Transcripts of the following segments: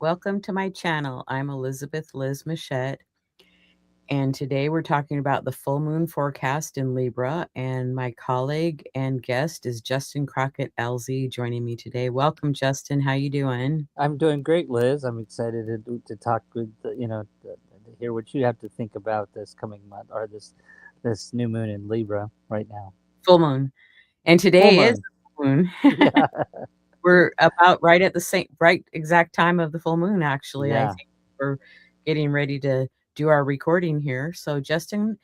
Welcome to my channel. I'm Elizabeth Liz Machette, and today we're talking about the full moon forecast in Libra. And my colleague and guest is Justin Crockett LZ joining me today. Welcome, Justin. How you doing? I'm doing great, Liz. I'm excited to talk with to hear what you have to think about this coming month or this new moon in Libra right now. Full moon, and Full today is moon. the full moon. Yeah, We're about right at the same right exact time of the full moon. Actually, I yeah. think we're getting ready to do our recording here. So, Justin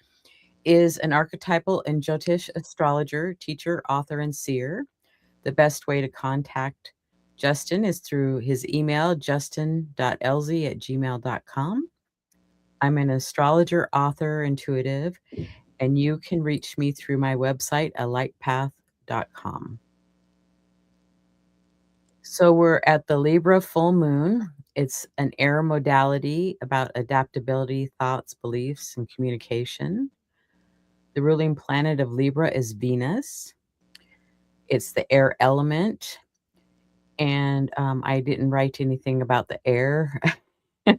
is an archetypal and Jyotish astrologer, teacher, author, and seer. The best way to contact Justin is through his email, justin.lz@gmail.com. I'm an astrologer, author, intuitive, and you can reach me through my website, alightpath.com. So we're at the Libra full moon. It's an air modality about adaptability, thoughts, beliefs, and communication. The ruling planet of Libra is Venus. It's the air element. And I didn't write anything about the air Well,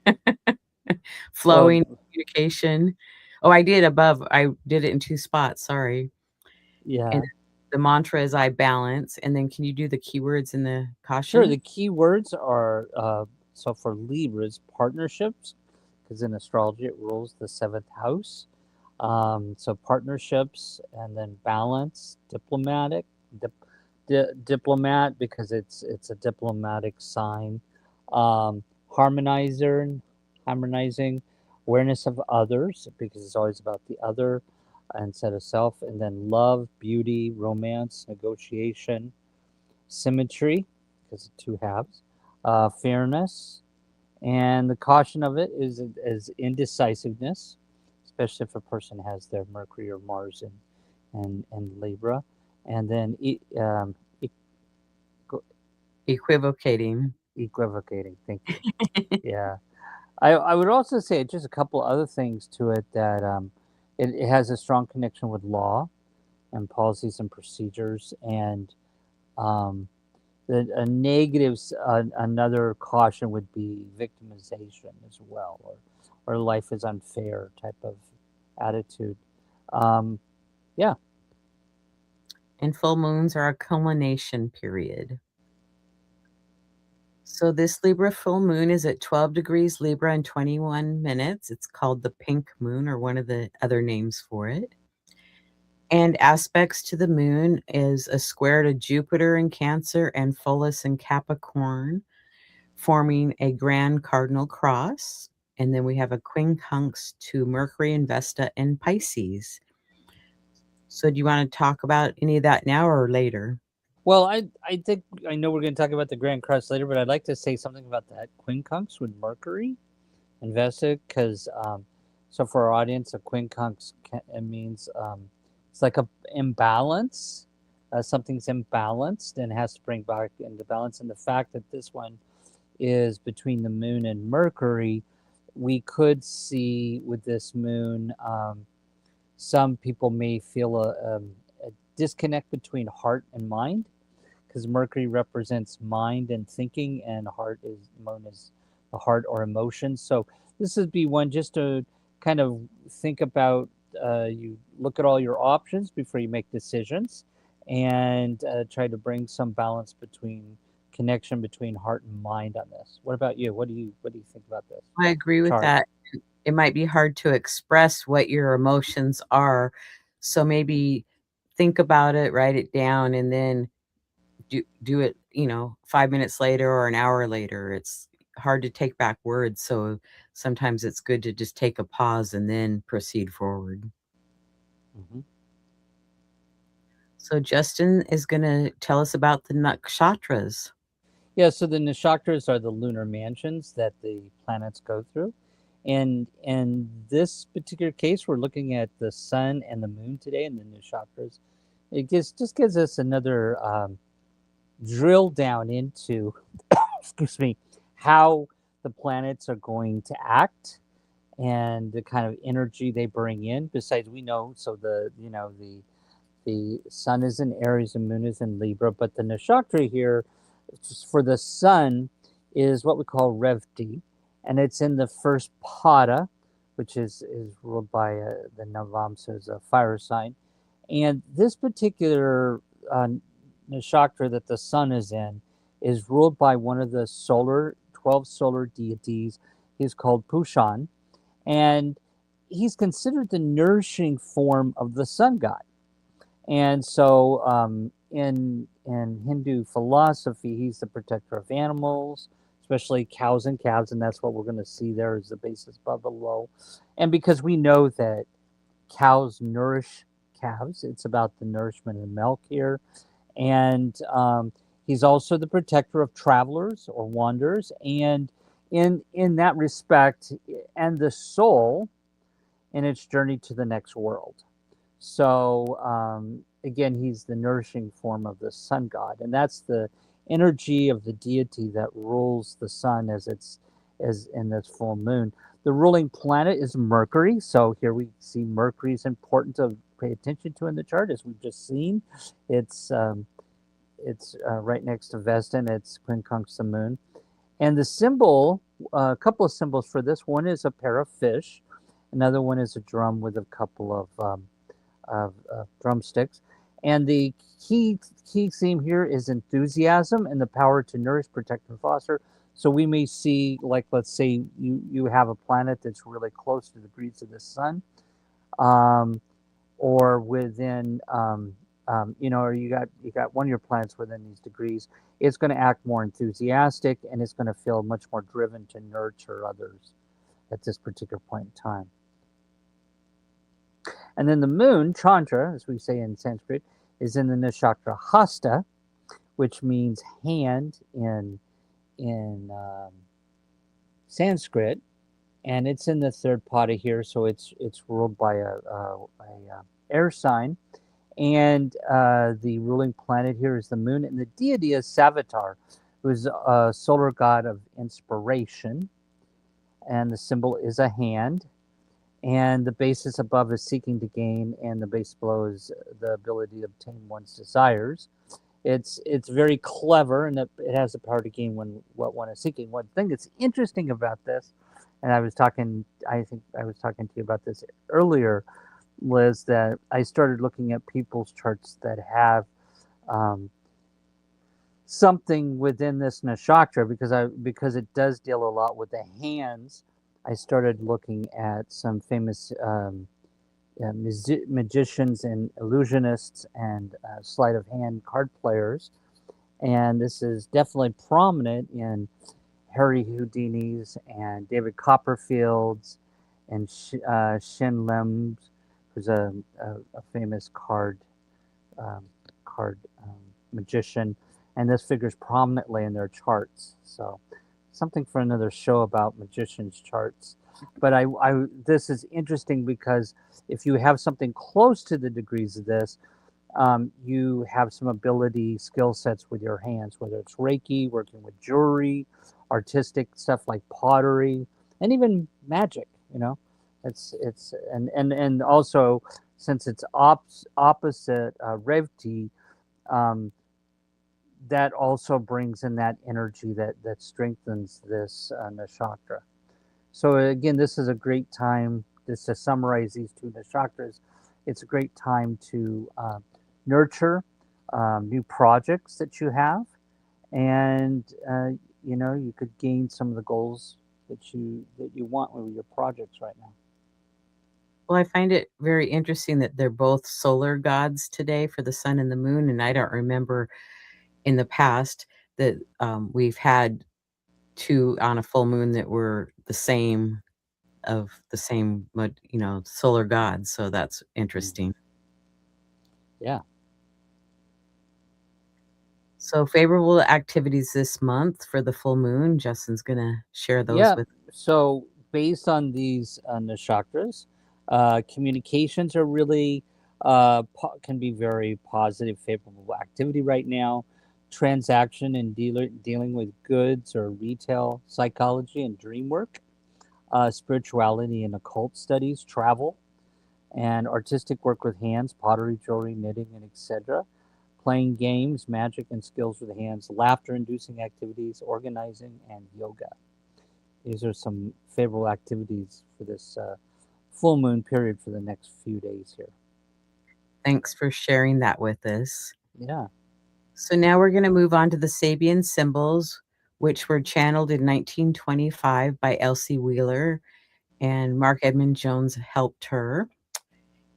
flowing communication. Oh, I did above. I did it in two spots. Sorry. And yeah. the mantra is I balance. And then can you do the keywords and the Sure. caution? The key words are so for Libras partnerships, because in astrology it rules the seventh house. So partnerships, and then balance, diplomatic, diplomat because it's a diplomatic sign. Harmonizer, harmonizing, awareness of others because it's always about the other instead of self, and then love, beauty, romance, negotiation, symmetry because of two halves, fairness, and the caution of it is indecisiveness, especially if a person has their Mercury or Mars in Libra, and then Equivocating. equivocating. Thank you. Yeah, I would also say just a couple other things to it that it has a strong connection with law and policies and procedures, and um, a negatives. Another caution would be victimization as well, or life is unfair type of attitude. Um, yeah, And full moons are a culmination period. So this Libra full moon is at 12 degrees Libra and 21 minutes. It's called the pink moon or one of the other names for it. And aspects to the moon is a square to Jupiter in Cancer and Pholus in Capricorn, forming a grand cardinal cross. And then we have a quincunx to Mercury and Vesta in Pisces. So do you want to talk about any of that now or later? well, I think I know we're going to talk about the Grand Cross later, but I'd like to say something about that quincunx with Mercury invested because so for our audience, a quincunx it means it's like a imbalance. Something's imbalanced and has to bring back into balance. And the fact that this one is between the moon and Mercury, we could see with this moon, some people may feel a disconnect between heart and mind because Mercury represents mind and thinking, and heart is moon is the heart or emotions. So this would be one just to kind of think about. You look at all your options before you make decisions, and try to bring some balance between connection between heart and mind on this. What about you? What do you think about this I agree with chart? that. It might be hard to express what your emotions are. So maybe think about it, write it down, and then do it, 5 minutes later or an hour later. It's hard to take back words, so sometimes it's good to just take a pause and then proceed forward. Hmm. So Justin is gonna tell us about the nakshatras. Yeah, so the nishaktras are the lunar mansions that the planets go through. And in this particular case, we're looking at the sun and the moon today in the nishaktras. Just gives us another drill down into, excuse me, how the planets are going to act and the kind of energy they bring in. Besides, we know so the sun is in Aries and moon is in Libra, but the nakshatra here for the sun is what we call Revti, and it's in the first pada, which is ruled by the Navamsa, a fire sign. And this particular nakshatra that the sun is in is ruled by one of the 12 solar deities. He's called Pushan, and he's considered the nourishing form of the sun god. And so, in Hindu philosophy, he's the protector of animals, especially cows and calves, and that's what we're going to see there is the basis above below. And because we know that cows nourish calves, it's about the nourishment of milk here. And he's also the protector of travelers or wanderers, and in that respect, and the soul in its journey to the next world. So again, he's the nourishing form of the sun god, and that's the energy of the deity that rules the sun as in this full moon. The ruling planet is Mercury, so here we see Mercury is important to pay attention to in the chart, as we've just seen. It's right next to Vesta, and it's quincunx the moon. And the symbol, a couple of symbols for this. One is a pair of fish. Another one is a drum with a couple of drumsticks. And the key theme here is enthusiasm and the power to nourish, protect, and foster. So we may see, like, let's say you have a planet that's really close to the degrees of the sun, or within, or you got one of your planets within these degrees. It's going to act more enthusiastic, and it's going to feel much more driven to nurture others at this particular point in time. And then the moon, Chandra, as we say in Sanskrit, is in the nakshatra Hasta, which means hand in Sanskrit, and it's in the third pada here, so it's ruled by a air sign, and the ruling planet here is the moon, and the deity is Savitar, who is a solar god of inspiration, and the symbol is a hand. And the basis above is seeking to gain, and the base below is the ability to obtain one's desires. It's very clever, and it has the power to gain what one is seeking. One thing that's interesting about this, and I think I was talking to you about this earlier, was that I started looking at people's charts that have something within this nakshatra, because it does deal a lot with the hands. I started looking at some famous magicians and illusionists and sleight of hand card players, and this is definitely prominent in Harry Houdini's and David Copperfield's and Shin Lim's, who's a famous card magician, and this figures prominently in their charts. So something for another show about magicians' charts. But this is interesting because if you have something close to the degrees of this, you have some skill sets with your hands, whether it's Reiki, working with jewelry, artistic stuff like pottery, and even magic. It's and also, since it's opposite Revti, that also brings in that energy that strengthens this nakshatra. So again, this is a great time, just to summarize these two nakshatras, it's a great time to nurture new projects that you have, and you could gain some of the goals that you want with your projects right now. Well, I find it very interesting that they're both solar gods today for the sun and the moon, and I don't remember in the past that we've had two on a full moon that were the same solar gods. So that's interesting. Yeah. So favorable activities this month for the full moon. Justin's gonna share those with. So based on these nakshatras, communications are really can be very positive, favorable activity right now. Transaction and dealing with goods or retail, psychology and dream work, spirituality and occult studies, travel, and artistic work with hands, pottery, jewelry, knitting, and etc. playing games, magic, and skills with the hands, laughter-inducing activities, organizing, and yoga. These are some favorable activities for this full moon period for the next few days here. Thanks for sharing that with us. Yeah. So now we're going to move on to the Sabian symbols, which were channeled in 1925 by Elsie Wheeler, and Mark Edmund Jones helped her.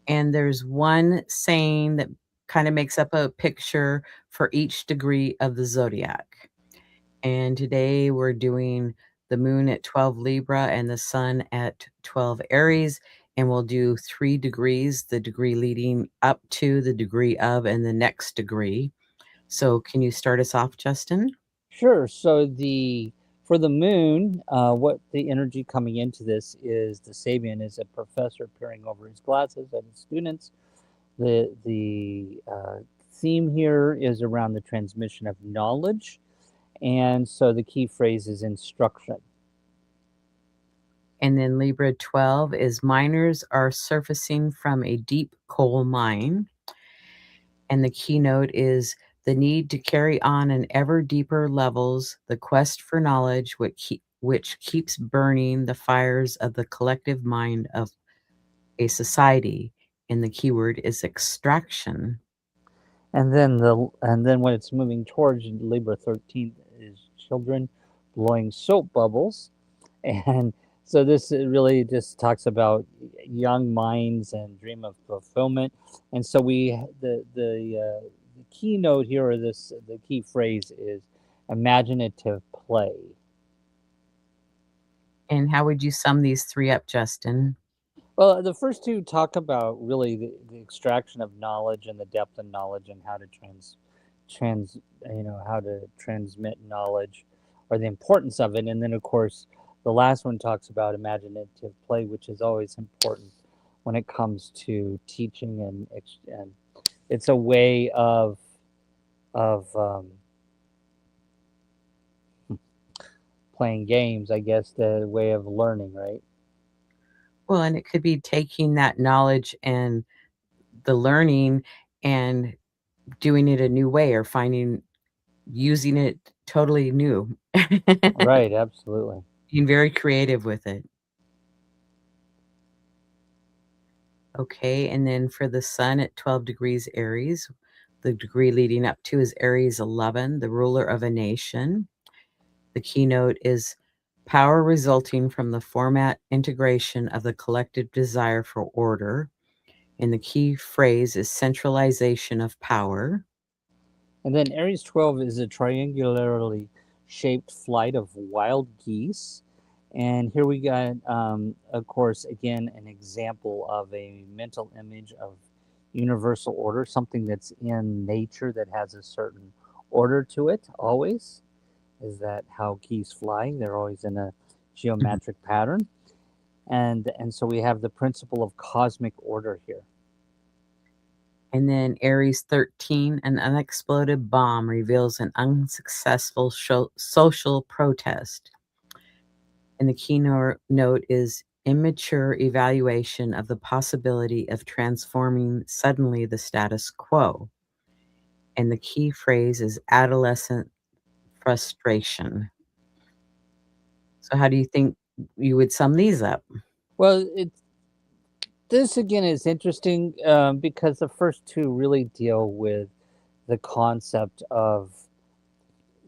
And there's one saying that kind of makes up a picture for each degree of the zodiac. And today we're doing the moon at 12 Libra and the sun at 12 Aries. And we'll do 3 degrees, the degree leading up to, the degree of, and the next degree. So can you start us off, Justin? Sure. So for the moon, what the energy coming into this is the Sabian is a professor peering over his glasses at his students. The theme here is around the transmission of knowledge, and so the key phrase is instruction. And then Libra 12 is miners are surfacing from a deep coal mine. And the keynote is the need to carry on in ever deeper levels, the quest for knowledge, which keeps burning the fires of the collective mind of a society. And the keyword is extraction. And then when it's moving towards Libra 13 is children blowing soap bubbles, and so this really just talks about young minds and dream of fulfillment. And so the keynote here, or the key phrase is imaginative play. And how would you sum these 3 up, Justin? Well, the first two talk about really the extraction of knowledge and the depth of knowledge and how to how to transmit knowledge or the importance of it. And then of course the last one talks about imaginative play, which is always important when it comes to teaching, and it's a way of playing games, I guess, the way of learning, right? Well, and it could be taking that knowledge and the learning and doing it a new way, or using it totally new. Right, absolutely. Being very creative with it. Okay, and then for the sun at 12 degrees Aries, the degree leading up to is Aries 11, the ruler of a nation. The keynote is power resulting from the format integration of the collective desire for order. And the key phrase is centralization of power. And then Aries 12 is a triangularly shaped flight of wild geese. And here we got, of course, again, an example of a mental image of universal order, something that's in nature that has a certain order to it always. Is that how geese fly? They're always in a geometric pattern. And so we have the principle of cosmic order here. And then Aries 13, an unexploded bomb reveals an unsuccessful social protest. And the keynote is immature evaluation of the possibility of transforming suddenly the status quo. And the key phrase is adolescent frustration. So how do you think you would sum these up? Well, this again is interesting because the first two really deal with the concept of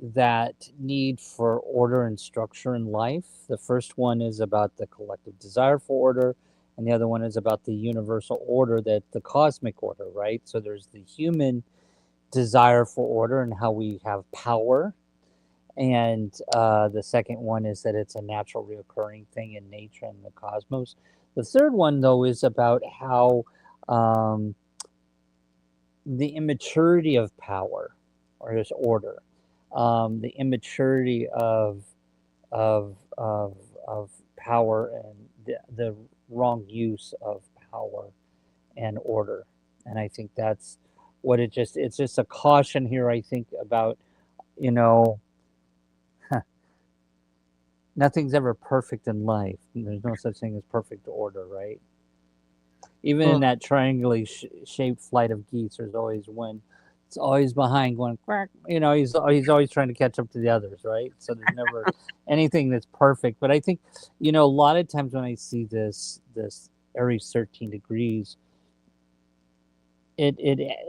that need for order and structure in life. The first one is about the collective desire for order, and the other one is about the universal order, that the cosmic order, right? So there's the human desire for order and how we have power. And the second one is that it's a natural reoccurring thing in nature and the cosmos. The third one, though, is about how the immaturity of power or this order, the immaturity of power and the wrong use of power and order. And I think that's what it's just a caution here, I think, about, nothing's ever perfect in life. There's no such thing as perfect order, right? Even in Well, that triangularly shaped flight of geese, there's always one It's always behind, going quack. He's always trying to catch up to the others, right? So there's never anything that's perfect. But I think, a lot of times when I see this Aries 13 degrees, it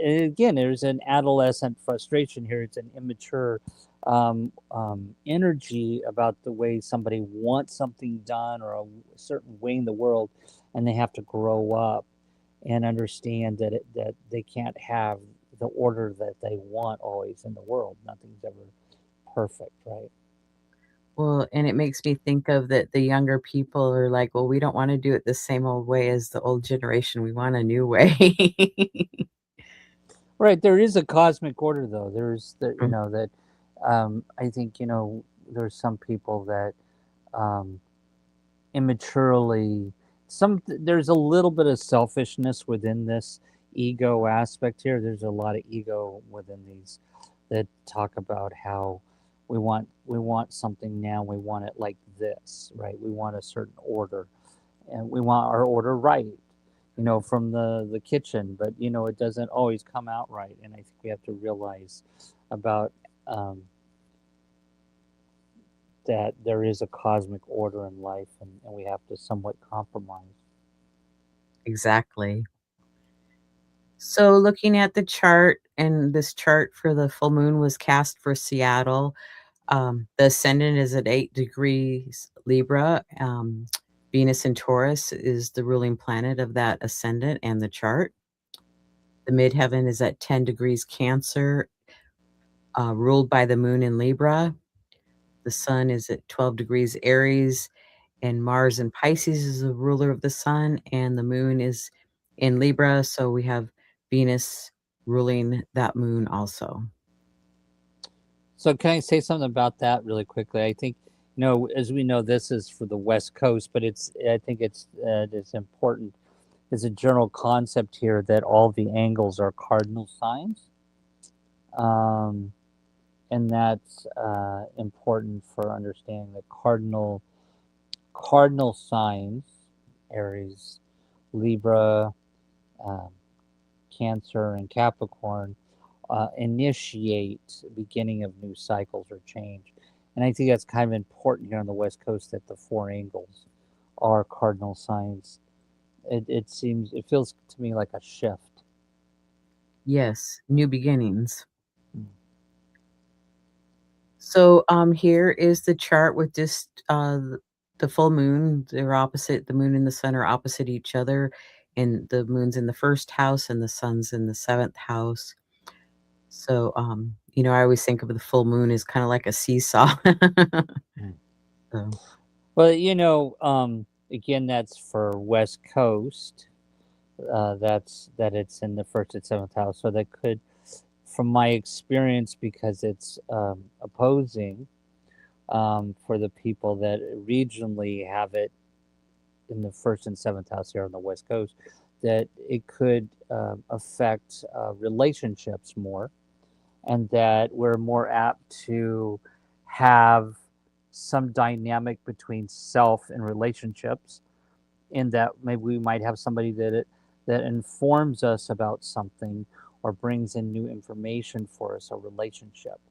again, there's an adolescent frustration here. It's an immature energy about the way somebody wants something done or a certain way in the world, and they have to grow up and understand that they can't have the order that they want always in the world. Nothing's ever perfect, right? Well, and it makes me think of that the younger people are like, "Well, we don't wanna do it the same old way as the old generation, we want a new way." Right. There is a cosmic order, though. There's the Mm, that I think there's some people that um, immaturely there's a little bit of selfishness within this ego aspect here. There's a lot of ego within these that talk about how we want something now, we want it like this, right? We want a certain order, and we want our order right, from the kitchen, but it doesn't always come out right. And I think we have to realize about um, that there is a cosmic order in life, and we have to somewhat compromise. exactly. So looking at the chart, and this chart for the full moon was cast for Seattle. The ascendant is at 8 degrees Libra. Venus in Taurus is the ruling planet of that ascendant and the chart. The midheaven is at 10 degrees Cancer, ruled by the moon in Libra. The sun is at 12 degrees Aries, and Mars in Pisces is the ruler of the sun, and the moon is in Libra. So we have Venus ruling that moon also. So can I say something about that really quickly? I think as we know, this is for the West Coast, but I think it's important as a general concept here that all the angles are cardinal signs. Um, and that's important for understanding the cardinal signs: Aries, Libra, um, Cancer, and Capricorn initiate beginning of new cycles or change. And I think that's kind of important here on the West Coast that the four angles are cardinal signs. It feels to me like a shift. Yes, new beginnings. Mm. So here is the chart with just the full moon. They're opposite. The moon and the sun are opposite each other, and the moon's in the first house, and the sun's in the seventh house. So I always think of the full moon as kind of like a seesaw. Mm. So, Well, again, that's for West Coast. That it's in the first and seventh house. So that could, from my experience, because it's opposing for the people that regionally have it in the first and seventh house here on the West Coast, that it could affect relationships more, and that we're more apt to have some dynamic between self and relationships, in that maybe we might have somebody that informs us about something or brings in new information for us, a relationship,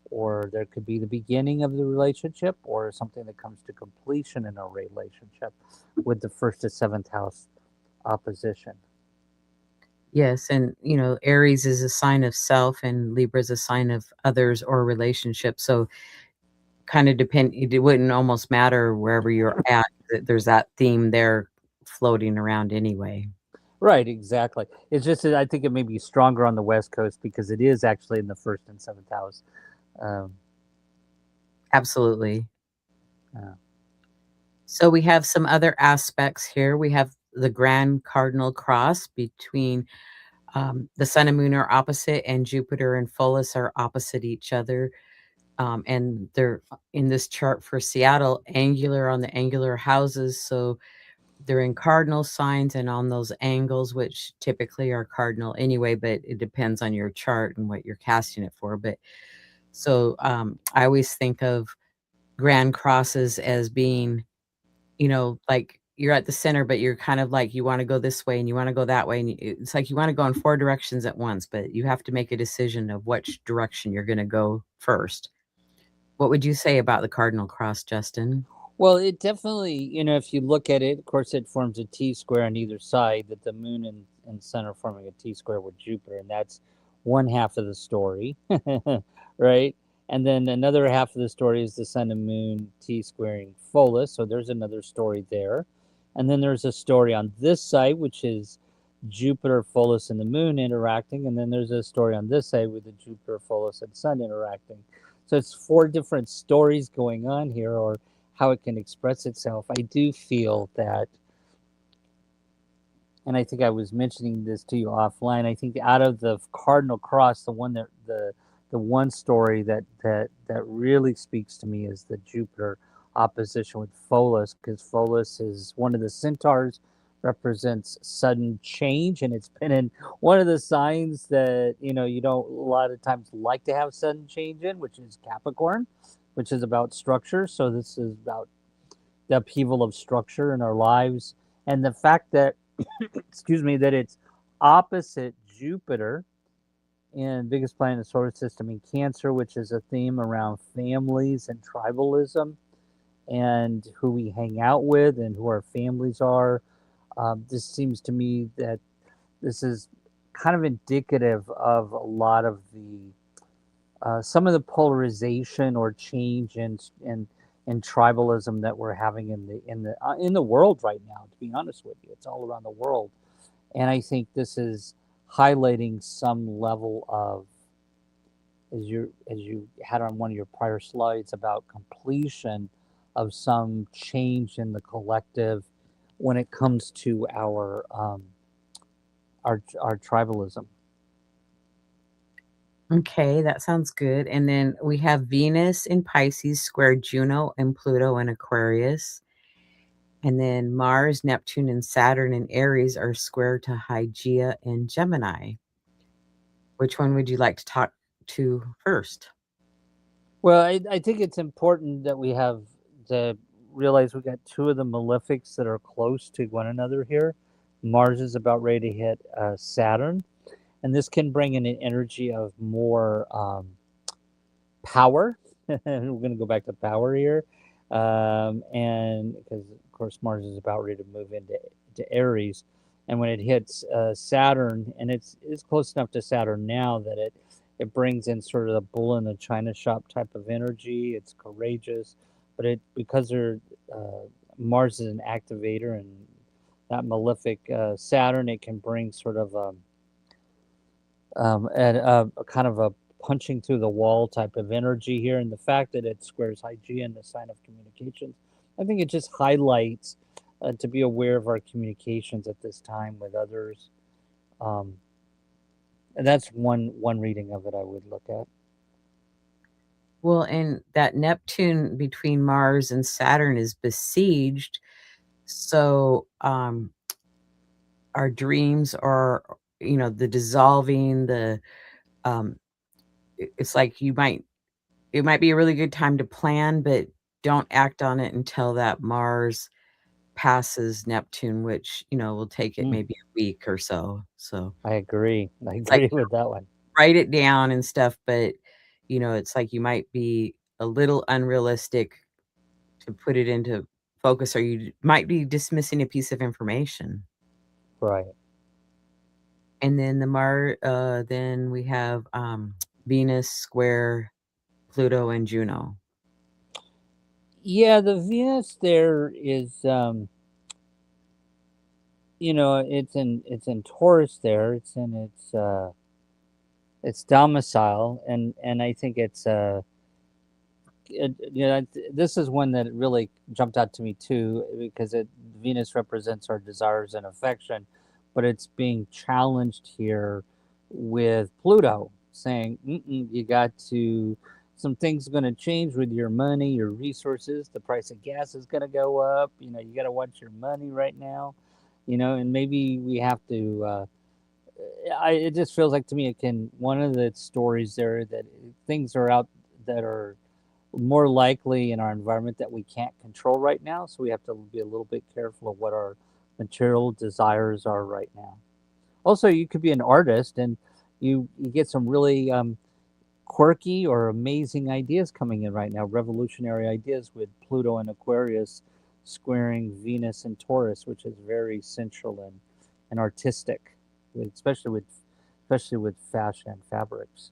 or there could be the beginning of the relationship or something that comes to completion in a relationship with the first to seventh house opposition. yes, and Aries is a sign of self, and Libra is a sign of others or relationships. So kind of depend. It wouldn't almost matter wherever you're at. There's that theme there floating around anyway. Right, exactly. It's just that I think it may be stronger on the West Coast because it is actually in the first and seventh house. Um, Absolutely. uh, So we have some other aspects here. We have the grand cardinal cross between the sun and moon are opposite, and Jupiter and Pholus are opposite each other. And they're in this chart for Seattle, angular on the angular houses. So they're in cardinal signs and on those angles, which typically are cardinal anyway, but it depends on your chart and what you're casting it for. But so I always think of grand crosses as being, like you're at the center, but you're kind of like you want to go this way and you want to go that way, and it's like you want to go in four directions at once, but you have to make a decision of which direction you're going to go first. What would you say about the cardinal cross, Justin? Well, it definitely, if you look at it, of course, it forms a T square on either side, that the moon and sun are forming a T square with Jupiter, and that's one half of the story, right? And then another half of the story is the sun and moon T squaring Pholus, so there's another story there. And then there's a story on this side, which is Jupiter, Pholus, and the moon interacting, and then there's a story on this side with the Jupiter, Pholus, and sun interacting. So it's four different stories going on here, or how it can express itself. I do feel that, and I think I was mentioning this to you offline. I think out of the cardinal cross, the one that the one story that really speaks to me is the Jupiter opposition with Pholus, because Pholus is one of the centaurs, represents sudden change, and it's been in one of the signs that you don't a lot of times like to have sudden change in, which is Capricorn, which is about structure. So this is about the upheaval of structure in our lives, and the fact that excuse me, that it's opposite Jupiter in biggest planet in the solar system in Cancer, which is a theme around families and tribalism and who we hang out with and who our families are. This seems to me that this is kind of indicative of a lot of the some of the polarization or change in tribalism that we're having in the world right now. To be honest with you, it's all around the world, and I think this is highlighting some level of, as you had on one of your prior slides, about completion of some change in the collective when it comes to our tribalism. Okay, that sounds good. And then we have Venus in Pisces square Juno and Pluto in Aquarius. And then Mars, Neptune, and Saturn in Aries are square to Hygeia and Gemini. Which one would you like to talk to first? Well, I think it's important that we have to realize we got two of the malefics that are close to one another here. Mars is about ready to hit Saturn, and this can bring in an energy of more power. We're going to go back to power here, and because of course Mars is about ready to move into Aries, and when it hits Saturn, and it's close enough to Saturn now that it brings in sort of the bull in the china shop type of energy. It's courageous, but because Mars is an activator, and that malefic Saturn, it can bring sort of a kind of a punching through the wall type of energy here. And the fact that it squares Hygeia, the sign of communications, I think it just highlights to be aware of our communications at this time with others. Um, and that's one reading of it I would look at. Well, and that Neptune between Mars and Saturn is besieged. So our dreams are, the dissolving, um, it's like it might be a really good time to plan, but don't act on it until that Mars passes Neptune, which, will take it Mm, maybe a week or so. So I agree. I it's like agree with that one. write it down and stuff, but it's like you might be a little unrealistic to put it into focus, or you might be dismissing a piece of information. Right. And then then we have Venus square Pluto and Juno. Yeah, the Venus there is, it's in Taurus there. It's in its domicile, and I think this is one that really jumped out to me too, because Venus represents our desires and affection, but it's being challenged here with Pluto saying, you got to, some things are going to change with your money, your resources. The price of gas is going to go up. You got to watch your money right now. And maybe we have to. It just feels like to me, one of the stories there that things are out that are more likely in our environment that we can't control right now. So we have to be a little bit careful of what our material desires are right now. Also, you could be an artist and you get some really quirky or amazing ideas coming in right now, revolutionary ideas with Pluto and Aquarius squaring Venus and Taurus, which is very sensual and artistic, especially with fashion and fabrics.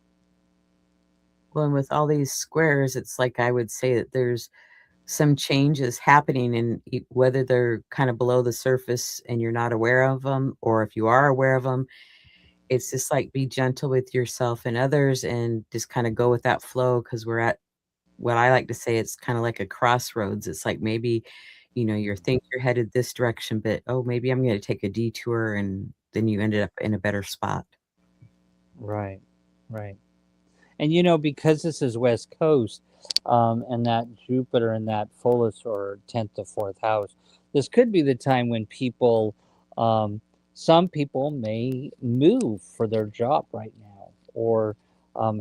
Well, and with all these squares, it's like I would say that there's some changes happening and whether they're kind of below the surface and you're not aware of them, or if you are aware of them, it's just like be gentle with yourself and others and just kind of go with that flow because we're at what I like to say it's kind of like a crossroads. It's like maybe, you think you're headed this direction, but oh, maybe I'm going to take a detour and then you ended up in a better spot. Right, right. And because this is West Coast, and that Jupiter in that Folus or 10th to 4th house, this could be the time when um, some people may move for their job right now, or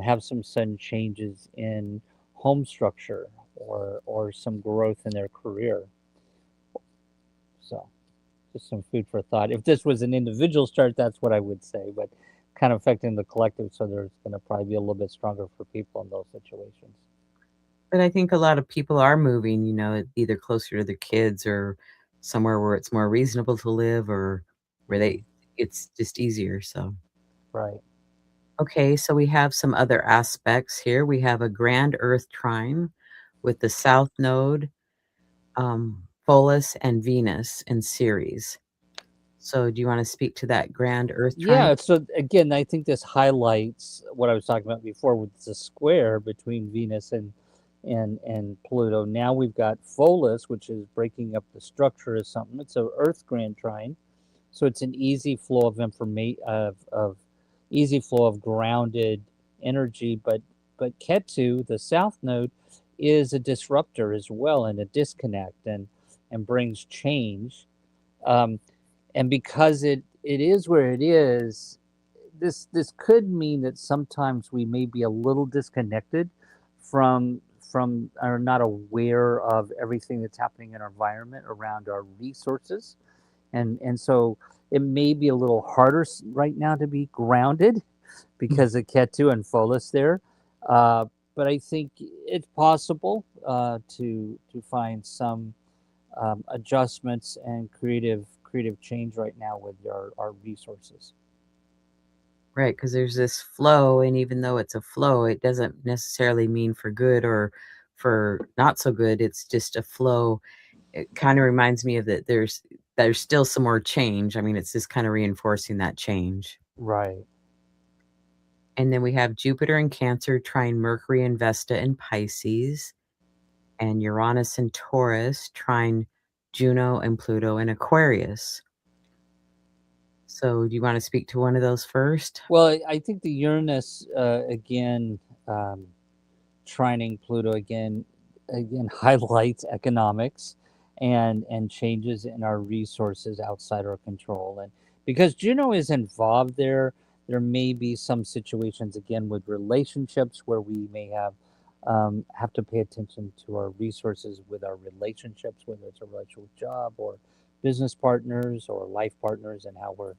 have some sudden changes in home structure, or some growth in their career. So, just some food for thought. If this was an individual start, that's what I would say, but kind of affecting the collective, so there's going to probably be a little bit stronger for people in those situations. But I think a lot of people are moving, either closer to their kids or somewhere where it's more reasonable to live or where Mm, it's just easier. So, right. okay, so we have some other aspects here. We have a grand earth trine with the south node, Pholus and Venus in series. So, do you want to speak to that grand earth trine? Yeah. So again, I think this highlights what I was talking about before with the square between Venus and Pluto. Now we've got Pholus, which is breaking up the structure of something. It's a Earth grand trine, so it's an easy flow of information of easy flow of grounded energy. But Ketu, the south node, is a disruptor as well and a disconnect and brings change. Um, and because it is where it is, this could mean that sometimes we may be a little disconnected from or not aware of everything that's happening in our environment around our resources, and so it may be a little harder right now to be grounded because of Ketu and Pholus there. Uh, but I think it's possible to find some adjustments and creative change right now with our resources. Right, because there's this flow, and even though it's a flow, it doesn't necessarily mean for good or for not so good. It's just a flow. It kind of reminds me of that there's still some more change. I mean, it's just kind of reinforcing that change. Right. And then we have Jupiter in Cancer trine Mercury and Vesta in Pisces, and Uranus and Taurus trine Juno and Pluto in Aquarius. So, do you want to speak to one of those first? Well, I think the Uranus again, trining Pluto again highlights economics and changes in our resources outside our control. And because Juno is involved there, there may be some situations again with relationships where we may have to pay attention to our resources with our relationships, whether it's a relationship with job or business partners or life partners, and how we're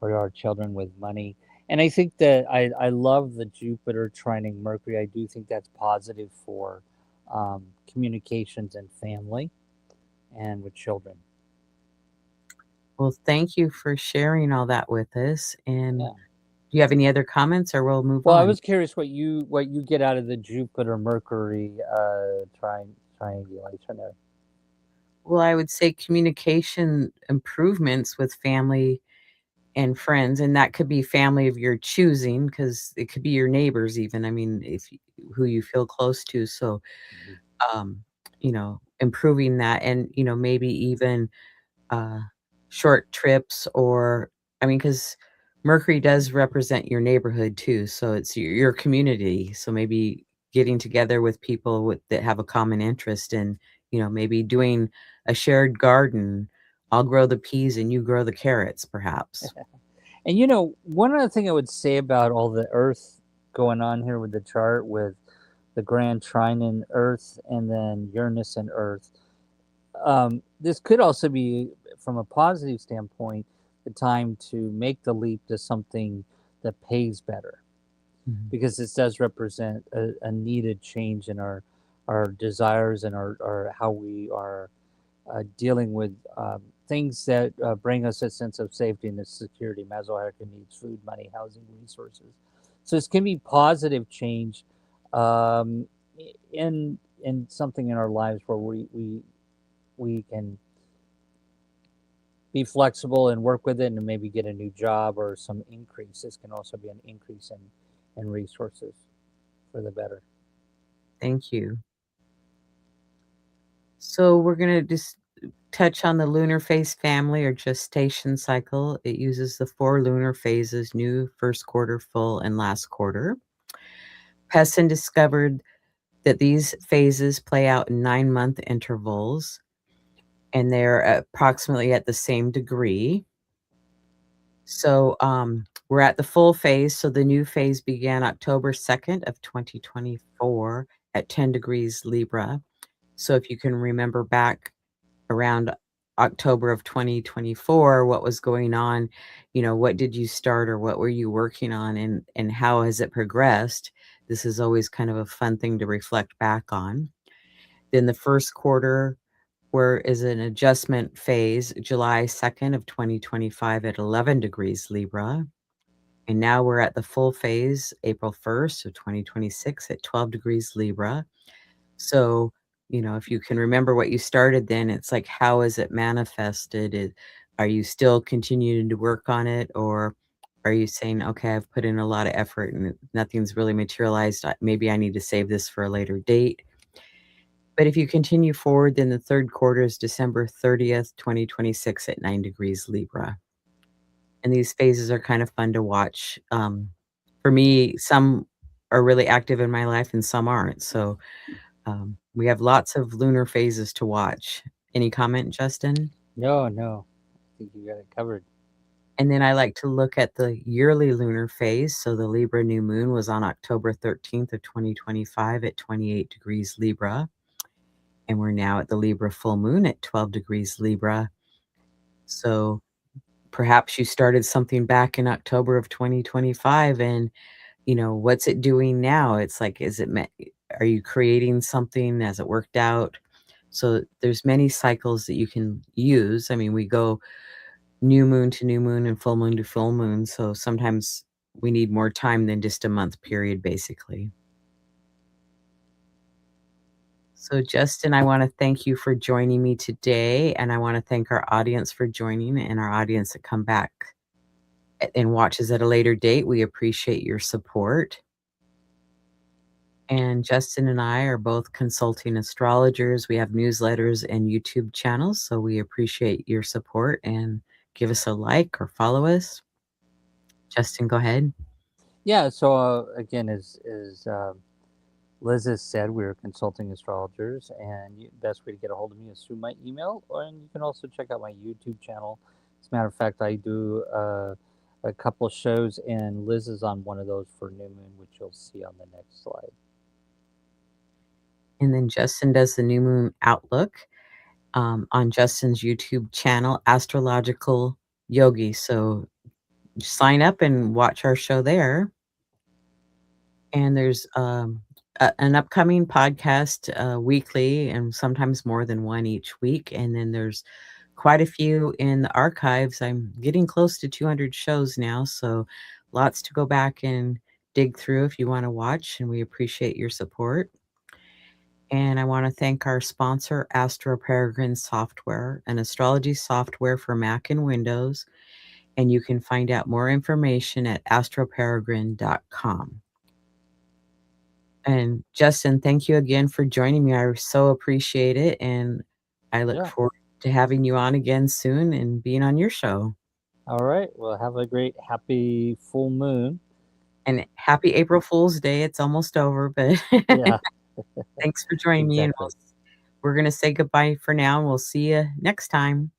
or our children with money. And I think that I love the Jupiter trining Mercury. I do think that's positive for communications and family and with children. Well, thank you for sharing all that with us. And Yeah. do you have any other comments or we'll move Well, I on? was curious what you get out of the Jupiter Mercury triangulation there. Well, I would say communication improvements with family and friends, and that could be family of your choosing because it could be your neighbors even. I mean, if who you feel close to. So, Mhm. um, improving that and, maybe even uh, short trips or I mean, because Mercury does represent your neighborhood too, so it's your community. So maybe getting together with people that have a common interest and maybe doing a shared garden. I'll grow the peas and you grow the carrots, perhaps. And one other thing I would say about all the Earth going on here with the chart with the grand trine in Earth, and then Uranus and Earth. This could also be, from a positive standpoint, the time to make the leap to something that pays better, Mhm. because this does represent a needed change in our desires and our how we are dealing with things that bring us a sense of safety and security. Maslow hierarchy needs: food, money, housing, resources. So this can be positive change um, in something in our lives where we can be flexible and work with it and maybe get a new job or some increase. This can also be an increase in resources for the better. Thank you. So we're going to just touch on the lunar phase family or gestation cycle. It uses the 4 lunar phases: new, first quarter, full, and last quarter. Pesson discovered that these phases play out in 9-month intervals, and they're approximately at the same degree. So we're at the full phase. So the new phase began October 2nd of 2024 at 10 degrees Libra. So if you can remember back around October of 2024, what was going on, what did you start or what were you working on, and how has it progressed? This is always kind of a fun thing to reflect back on. Then the first quarter, where is an adjustment phase, July 2nd of 2025 at 11 degrees Libra. And now we're at the full phase, April 1st of 2026 at 12 degrees Libra. So, if you can remember what you started then, it's like, how is it manifested? Are you still continuing to work on it? Or are you saying, okay, I've put in a lot of effort and nothing's really materialized. Maybe I need to save this for a later date. But if you continue forward, then the third quarter is December 30th, 2026 at 9 degrees Libra. And these phases are kind of fun to watch. For me, some are really active in my life and some aren't. So we have lots of lunar phases to watch. Any comment, Justin? No, no, I think you got it covered. And then I like to look at the yearly lunar phase. So the Libra new moon was on October 13th of 2025 at 28 degrees Libra. And we're now at the Libra full moon at 12 degrees Libra. So perhaps you started something back in October of 2025, and what's it doing now? It's like, are you creating something? Has it worked out? So there's many cycles that you can use. I mean, we go new moon to new moon and full moon to full moon. So sometimes we need more time than just a month period, basically. So, Justin, I want to thank you for joining me today. And I want to thank our audience for joining and our audience that come back and watches at a later date. We appreciate your support. And Justin and I are both consulting astrologers. We have newsletters and YouTube channels. So we appreciate your support, and give us a like or follow us. Justin, go ahead. Yeah. So again, as Liz has said, we're consulting astrologers, and the best way to get a hold of me is through my email, and you can also check out my YouTube channel. As a matter of fact, I do a couple of shows, and Liz is on one of those for New Moon, which you'll see on the next slide. And then Justin does the new moon outlook on Justin's YouTube channel, Astrological Yogi. So sign up and watch our show there. And there's an upcoming podcast weekly, and sometimes more than one each week. And then there's quite a few in the archives. I'm getting close to 200 shows now, so lots to go back and dig through if you want to watch, and we appreciate your support. And I want to thank our sponsor, Astro Peregrine Software, an astrology software for Mac and Windows. And you can find out more information at astroperegrine.com. And Justin, thank you again for joining me. I so appreciate it. And I look Yeah. forward to having you on again soon and being on your show. All right. Well, have a great, happy full moon. And happy April Fool's Day. It's almost over, but Yeah. thanks for joining me. And Exactly. we're going to say goodbye for now, and we'll see you next time.